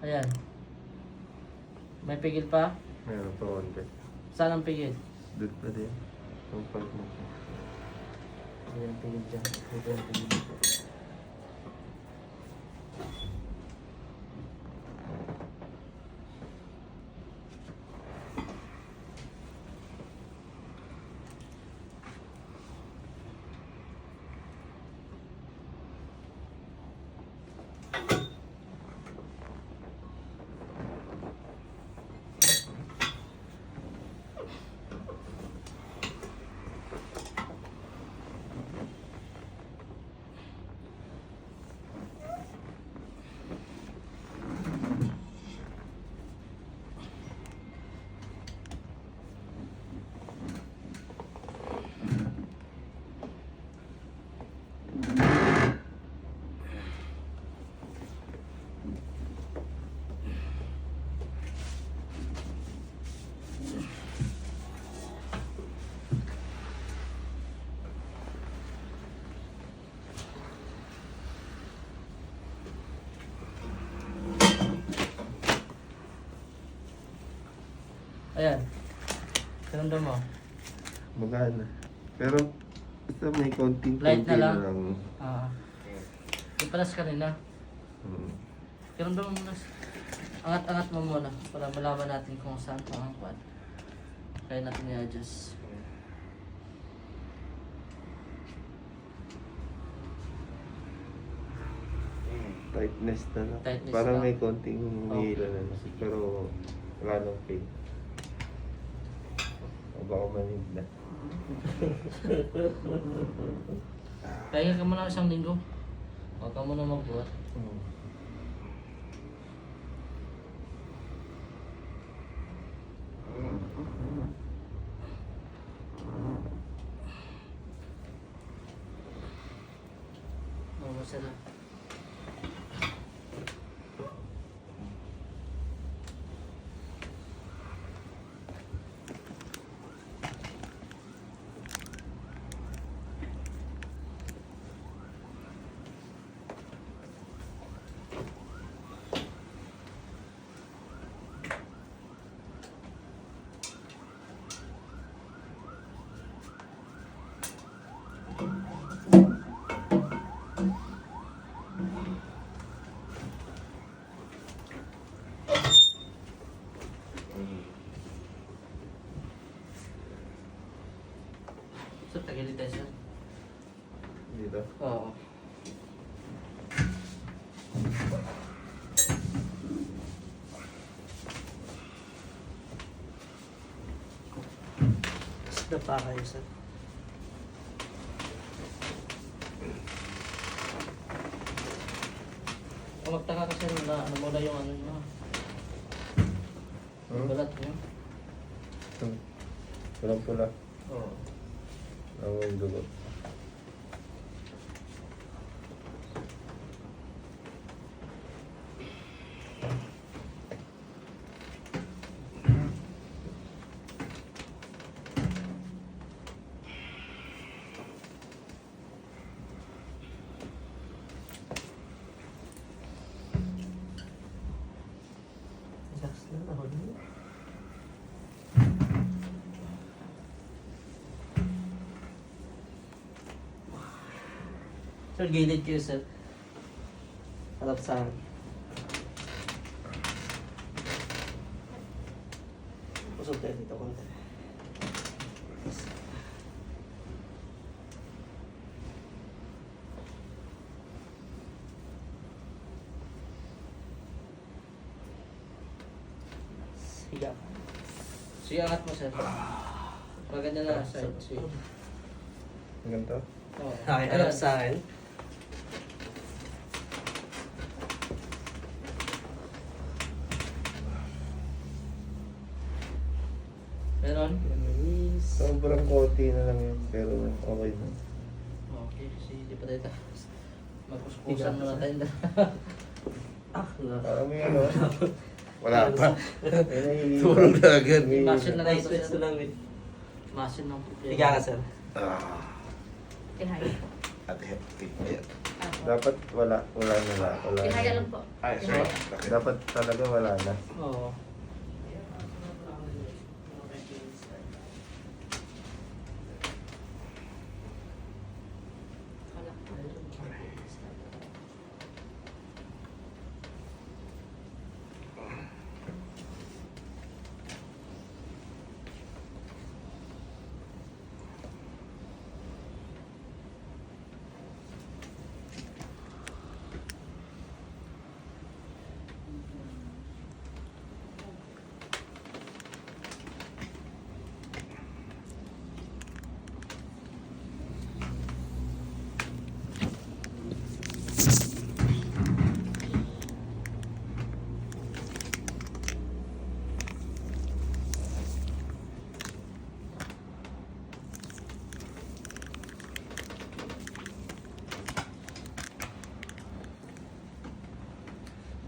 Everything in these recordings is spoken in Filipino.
Ayan. May pigil pa? Meron pa konti. Saan ang pigil? Doon pa din. Ang part mo. Ayan, pigil dyan. Ito yung pigil. Ayan. Karamdam mo? Magana. Pero, basta may konting Light na konti lang? Yung palas kanina. Hmm. Karamdam mo muna. Angat-angat mo muna para malaman natin kung saan pa ang quad. Kaya natin i-adjust. Tightness na lang. Tightness Parang lang. may konting Oh. hila na lang. Pero, wala nang pain. O baka manig na. Pahinga ka muna isang linggo. Huwag ka muna magbuhat. Hmm. Masarap. So, tagilid tayo sir. Dito. Oo. Isda pa kayo sir. Kung magtaka ka sir na ano mo na yung ano nyo. Hmm? Balat nyo. Walang pula. Oo. Ang dugo. Relax na ako din. Sir, gilid kayo sir. Harap sa akin. Usog tayo dito konti. Higa. Sige, angat mo sir. Maganda na side. Sige. Ang ganito? Oo. Okay, harap sa akin. Meron? Sobrang konti na lang yun. Pero okay na. Okay, sige, di pa tayo magkuskusan muna tayo. Parang may ano. Wala pa. May nahihilo. Tulog na agad. May- Muscle na lang ito Nice sir. na lang eh. Muscle ng Higa ka, sir. Ah. Kinain. Ate, ayan. Dapat wala na. Wala Kaya na. lang po. Ay, sorry. Okay. Dapat talaga wala na. Oo.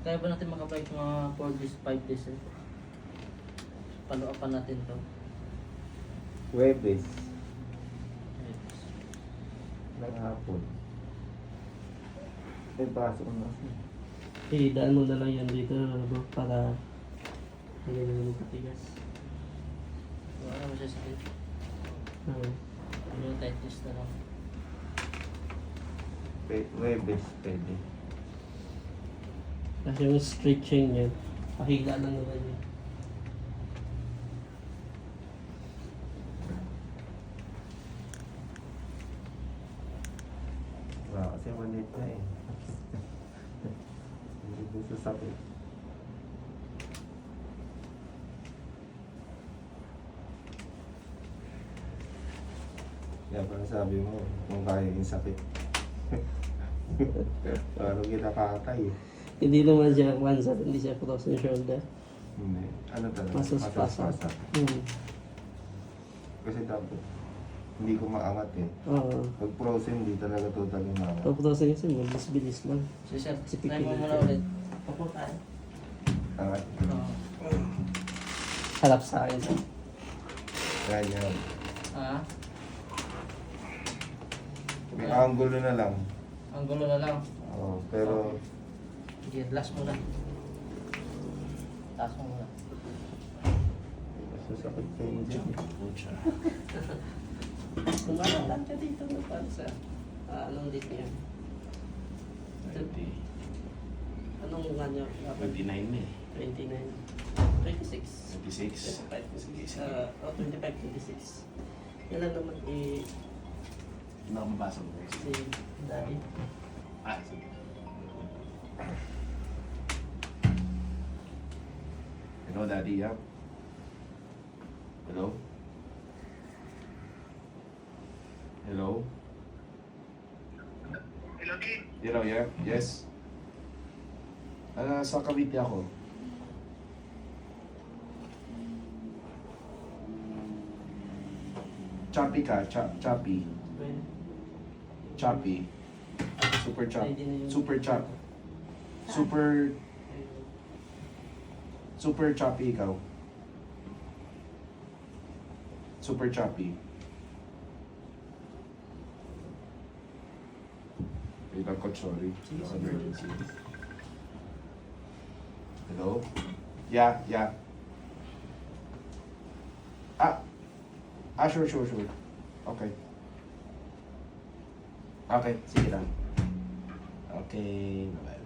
Kaya ba natin makabike mga 4 days, 5 days eh? Follow-upan natin to. Webes. Ng hapon. May pasok na. Daan mo na lang yan dito, bro, para hindi na naman patigas. Wala naman siya sakit. Oo. Ano yung tightness na lang. Webes, pwede. Kasi yung stretching yan, pahiga lang naman yun. Wala kasi maliit na eh. Hindi ko sasakit. Kaya parang sabi mo, kung kaya yung sakit. Parang kinakatay eh. Hindi naman siya one-shot, hindi siya frozen shoulder. Hindi. Ano talaga? Masas-pasa. Kasi dapat hindi ko maangat eh. Oo. Pag frozen, hindi talaga totally maangat. Pag frozen kasi, bilis-bilis lang. So sir, Kasi try mo pipilitin. muna ulit. Papo tayo. Angat. Oo. Harap sa akin. Ganyan. Ah, May angulo na lang. ang gulo na lang. Oo, pero Sige, last muna. Taas mo muna. sasakit sa inyo. Pucha. Kung ano lang ka dito na para sa anong date niya? 20, Anong nga niya? 29 na eh. 29. 26. 26. 25. Sige, sige. 25, 26. Yan lang naman Hindi ako mabasa mo. si Daddy. Ah, sige. Hello, Daddy, yeah? Hello? Hello? Hello, Kim. Hello, yeah? Yes? Sa Cavite ako. Choppy ka, choppy. Choppy. Super chop. Super chop. Super choppy ikaw. Super choppy. Wait lang, coach, sorry. Emergency. Hello? Yeah, yeah. Sure. Okay. Okay, sige lang. Okay, bye-bye.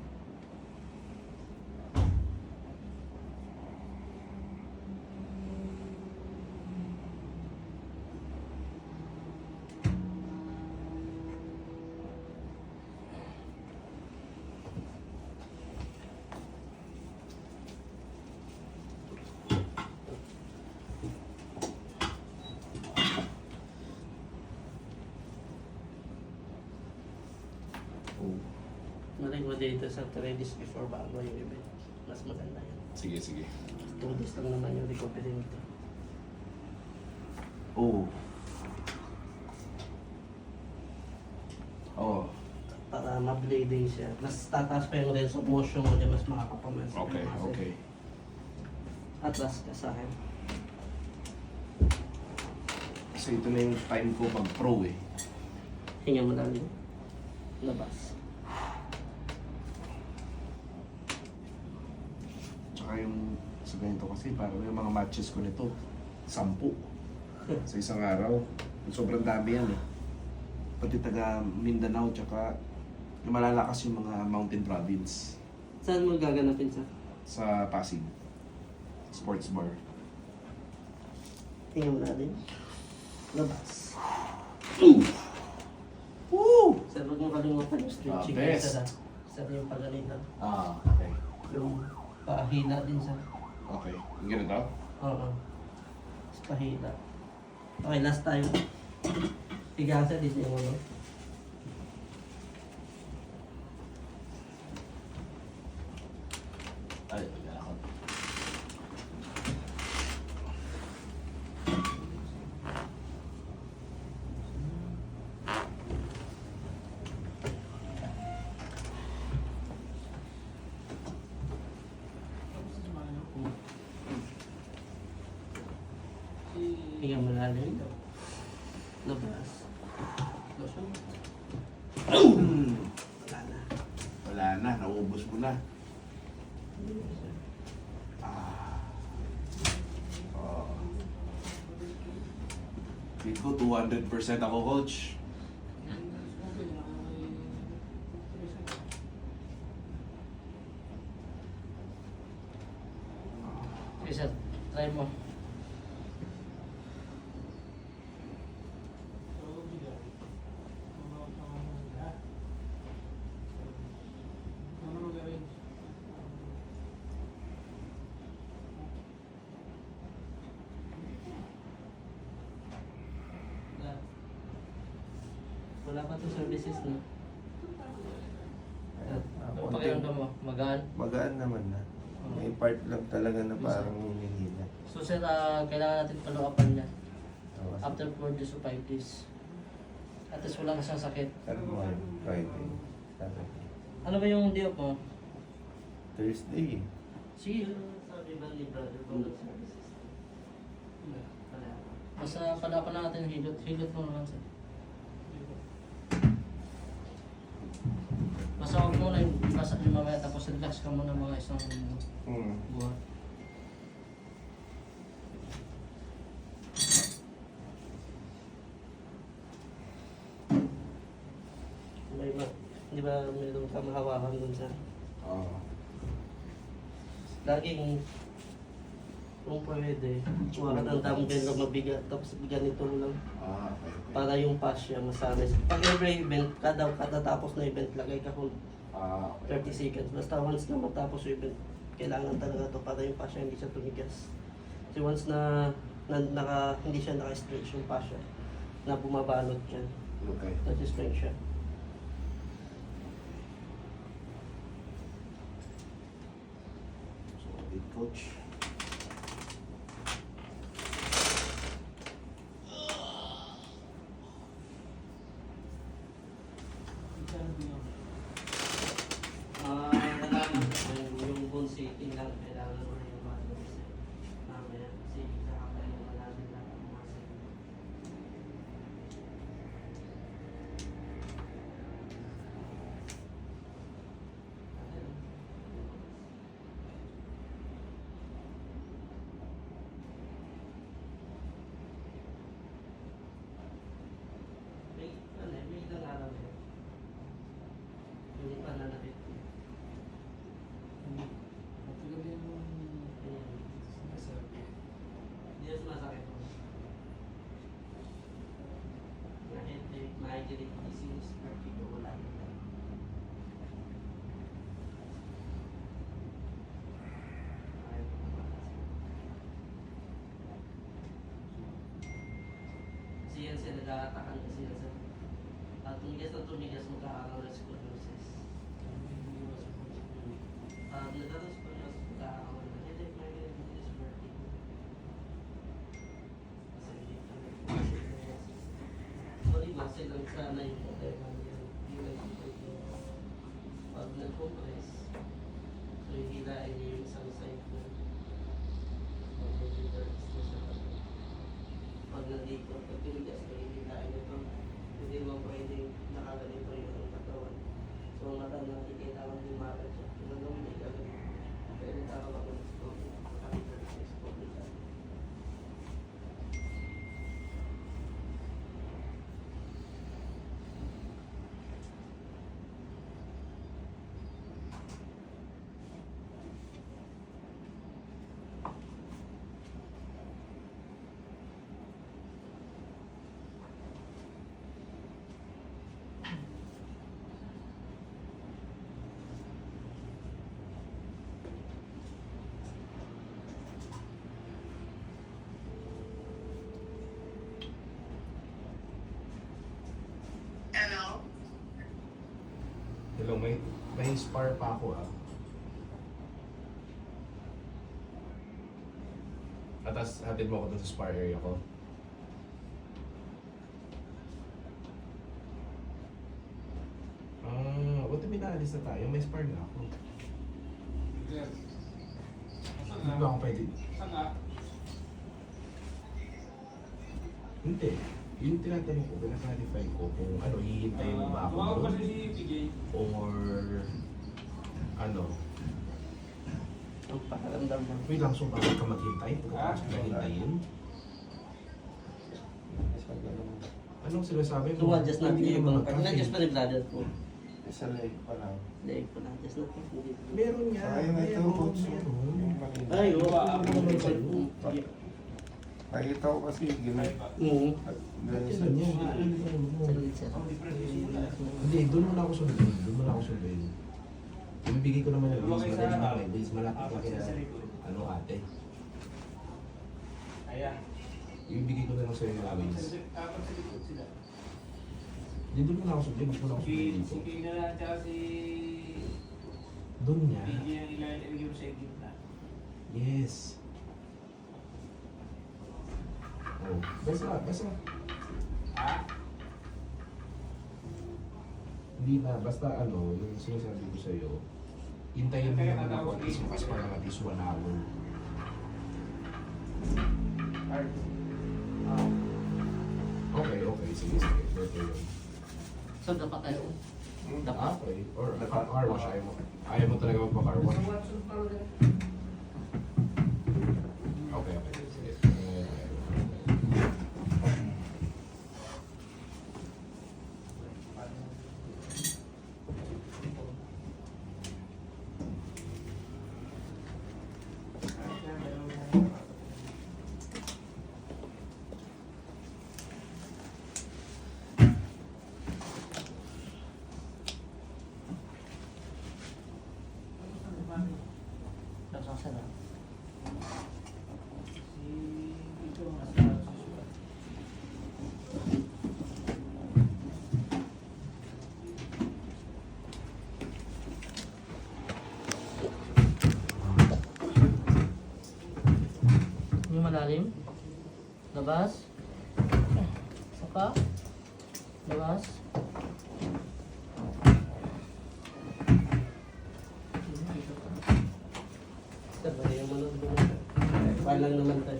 Maling mo dito sa 3 days before bago yung event. Mas maganda yun. Sige. 2 days lang naman yung recovery nito. Oh. Oh. Para ma-bleeding siya. Mas tataas pa yung range of motion mo, di mas makakapamansin. Okay, okay. Atlas ka sa akin. Kasi ito na yung time ko mag-pro eh. Hinga mo lang yun. Labas. Tsaka yung sa ganito kasi, parang yung mga matches ko nito, 10 sa isang araw. Sobrang dami yan eh. Pati taga Mindanao, tsaka yung malalakas yung mga mountain province Saan mo gaganapin sa? sa Pasig. Sports bar. Tingnan mo natin. Labas. Woo! Sir, huwag mo kalimutan yung stretching. Best. Sir, yung paganito. Ah, okay. Yung pahila din sa... Okay. Yung ganito? Oo. Mas pahila. Okay, last time. Higasa dito yung ulo. Ay, wala ako. Hinga malalim. Labas. Wala na. Wala na, naubos mo na. Oh. Feel ko 200% ako, coach. Okay, sir. Try mo. Wala pa to services na. Ano pakiramdam mo? Magaan? Magaan naman na. May part lang talaga na parang humihina. So sir, kailangan natin follow-upan niya. So, After 4 days to 5 days. At least wala ka siyang sakit. ano mo, Friday, Saturday, Ano ba yung day off mo? Thursday. Sige. Sabi ba ni brother ko ng services? Wala. Basta follow-upan natin yung hilot. Hilot mo naman sir. Basta huwag mo na yung basa yung mamaya tapos relax ka muna mga isang buwan. May ba? Di ba meron ka mahawakan dun sa... Oo. Laging kung pwede, kuha ka ng dumbbell na mabigat, tapos ganito mo lang Ah, okay. para yung fascia masanay. Pag every event, kada tapos na event, lagay ka kung Ah, okay. 30 seconds. Basta once na matapos yung event, kailangan talaga to para yung fascia hindi siya tumigas. Kasi once na, hindi siya naka-stretch yung fascia, na bumabalot yan, Okay. nag-stretch siya. So, big coach. Nalaman ko yung bone setting lang, kailangan ko yung body reset. Mamaya, kasi kakakain mo natin lang ang muscle. May ilang araw yun. Yung pananakit ko. Hindi na sumasakit ko. Makikinig disease, vertigo, wala. Kasi yan sila, nagkakatakan kasi yan sila. At tumigas na tumigas, magkakaroon ng scoliosis. Nagkaroon scoliosis, magkakaroon ng headache, migraine, disease, vertigo. Kasi dito, sorry, muscle lang sana yung problema niya. Hindi nag-compress yung pag nag-compress. So, hihilain niya yung isang side mo. Pag-reverse na siya. Pag nandito, pag tumigas, hihilain niya ito. Hindi mo pwedeng nakaganito yung katawan. bumagal siya. Tinanong niya gagawin. Kaya nagkakaroon ako ng story. Nakakita ng story siya. Hello, may spar pa ako ah. Atas, hatid mo ako dun sa spar area ko. Buti may naalis na tayo. May spar na ako. Hindi ba ako pwede? Hindi. Yung tinatanong ko, pinaka-clarify ko kung ano, hihintayin mo ba ako doon? Or ano? Ang pakiramdam mo. Wait lang, so bakit ka maghintay? Pagkatapos ka hintayin? Anong sinasabi mo? Adjust natin Hindi yung naman ibang part. magka-feel. Na-adjust pa ni brother po. Isa leg pa lang. Leg po na-adjust natin. Meron nga. Ay, may ito, coach. Meron. Yung kanina. Ay, oo. Ano sa'yo? Nakita ko kasi gano'n. Ganun sa Ganyan. Saglit sir. Hindi, doon muna ako sundin. Doon muna ako sundin. Ibibigay ko naman yung base. Madali na may base. Malapit lang kaya ano ate. Ibibigay ko na lang sa'yo yung base. Hindi, doon muna ako sundin. Doon muna ako sundin dito. Doon niya. Yes. Oh, basta. Hindi na, basta ano, yung sinasabi ko sa'yo, hintayin mo naman ako at least mas parang at least 1 hour. Okay, sige, birthday yun. So, dapat tayo. Dapat. Okay, or car wash, ayaw mo talaga magpa-car wash. Okay, sige. Langsung sana. Yung malalim. Labas. Isa pa. Labas. Sabay yung mga doon. Palang naman tayo.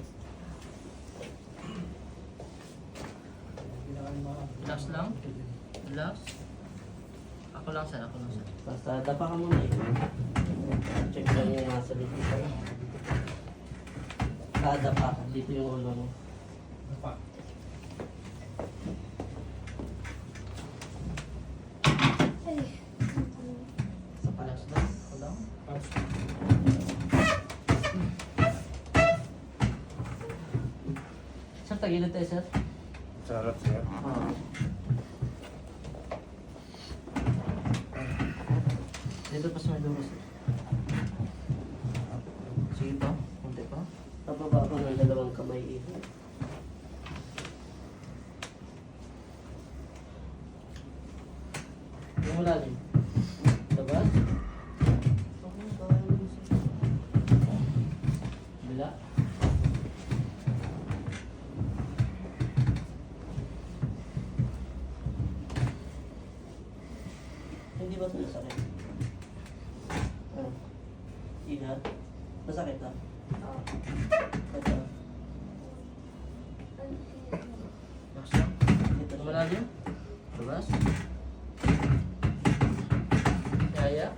Relax lang. Relax. Ako lang sir. Basta dapa ka muna eh. Check lang yung nasa likod ka. Dapa ka. Dito yung ulo mo. Relax lang. Ako lang. Sir, tagilid tayo sir. Sarap siya. Dito pa sa may dulo sir. Sige pa. Kunti pa. Pababa ko ng 2 kamay eh. Yung malalim. Labas. Bila. Hindi ba masakit? Iha? Masakit ha? Ito. Relax lang. Ito Yung malalim. Labas. Kaya.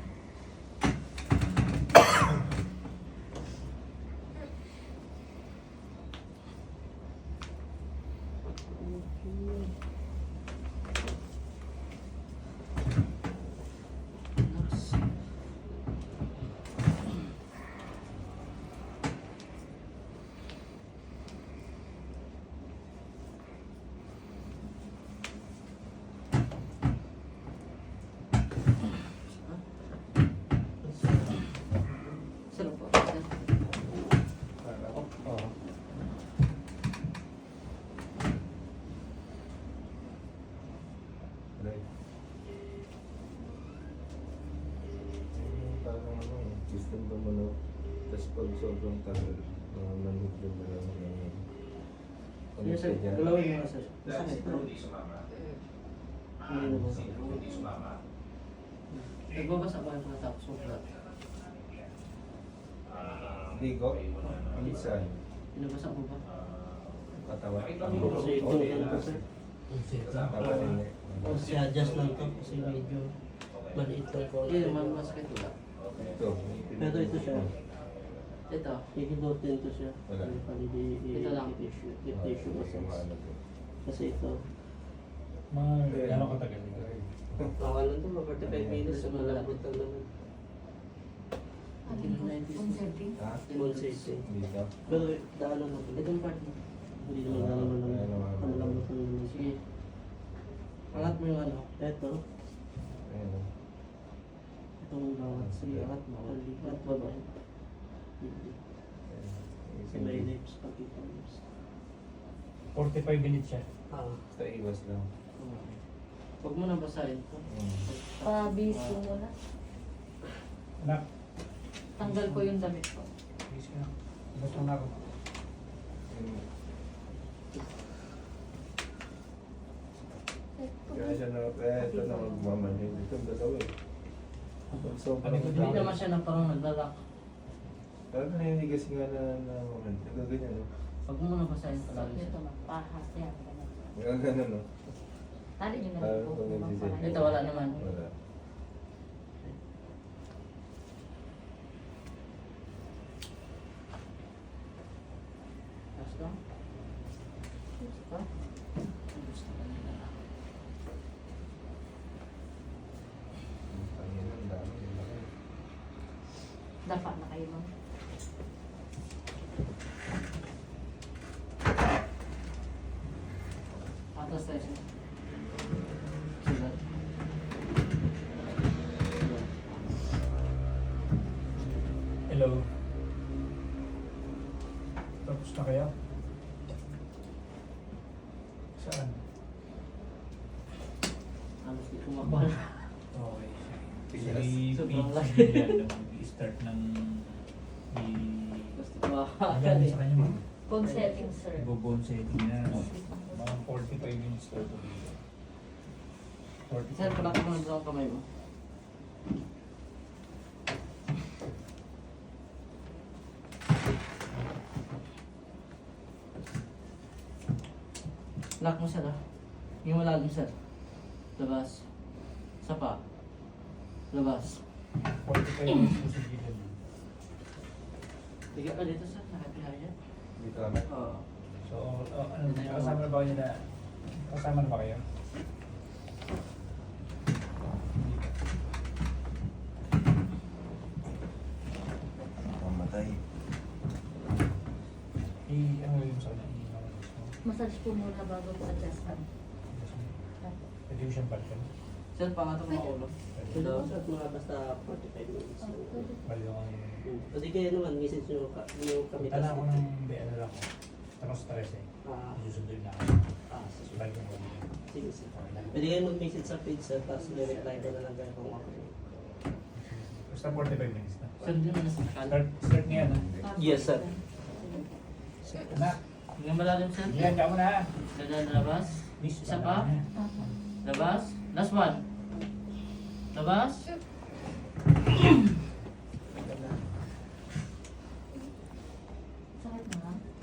Tapos pag sobrang tagal, manhid yung dalawang ganyan. Pag Yes, sir. isa dyan, Galawin mo nga, sir. Masakit na. Hindi na ba? Nagbabasa ba yung pagkatapos mo pala? Hindi ko. Minsan. Binabasa mo ba? Katawan. Kasi ito, ganito, sir. Katawan hindi. Kasi adjust lang to kasi medyo maliit lang ko. Hindi, masakit wala. Ito. Pero ito siya. Ito. Ikinutin to siya. Wala. Ito lang. Tissue massage. Kasi ito. Gano'ng katagal? Ang ano to, mga 45 minutes sa malambot lang naman. Ha? Small setting. Dito. Pero daanan mo. Itong part mo. Hindi naman ang lambot lang naman. Sige. Angat mo yung ano. Ito. Ayan o. Itong bawat. Sige, angat mo. Angat mo ba? Sa may lips, pagkita lips. 45 minutes siya. Basta iwas lang. Huwag mo na basahin ito. Pabis ko muna. Anak, Tanggal ko yung damit ko. please ka na. Gusto na ako. Kaya siya na, kaya ito na magmamanhid. Ito ang dalawa eh. Pag sobrang Hindi naman siya na parang naglalak. Parang naninigas nga na moment. Nagaganyan o. Huwag mo na basahin palagi Ito siya. na, pahas yan. ganun. Nagaganyan o. Tali nyo na Ah, rin po. pag nagsisend. Ito wala naman. Wala. Tapos lang. Gusto ka? Gusto ka nila. Ang ang dami. ang laki. Dapa na kayo ma'am. Atas tayo siya. Sugat. Hello. Tapos na kaya? Saan? Halos di kumakuha. Okay. Tigas. Sobrang laki. Mag-start ng Gusto ko Gano'n sa kanya ma'am? Phone settings sir. Ibobone setting na. Mga 45 minutes daw ito dito. 45 Sir, palaki mo na doon ang kamay mo. Lock mo sir ah. Yung malalim sir. Labas. Sapa. Labas. 45 minutes po sa gilid. Tiga ka dito sir. Nakapihaya. Dito kami. Oo. So, ano, kasama na ba kayo na? Kasama na ba kayo? Mamatay. Ano yung sa kanya? I-manage mo? Massage po muna bago po adjustan. Pwede ko siyang balikan. Sir, pangatong mga ulo. Pwede ko sa mga basta 45 minutes. Balikan ko yung... Kasi kayo naman, message nyo kami Punta na ako ng ano lang ako. Tapos stress eh. Ah, Susundin na ako. sige. Balikan ko. Sige, sige. Pwede kayo mag-message sa page sir, tapos i-reply ko na lang kayo kung ako. Basta 45 minutes na. Sir, hindi mo nasakal. Start ngayon ha. Yes, sir. Anak, Yung malalim sir. yan ka mo na. Dadan labas. Isa pa. Labas. Last one. Labas.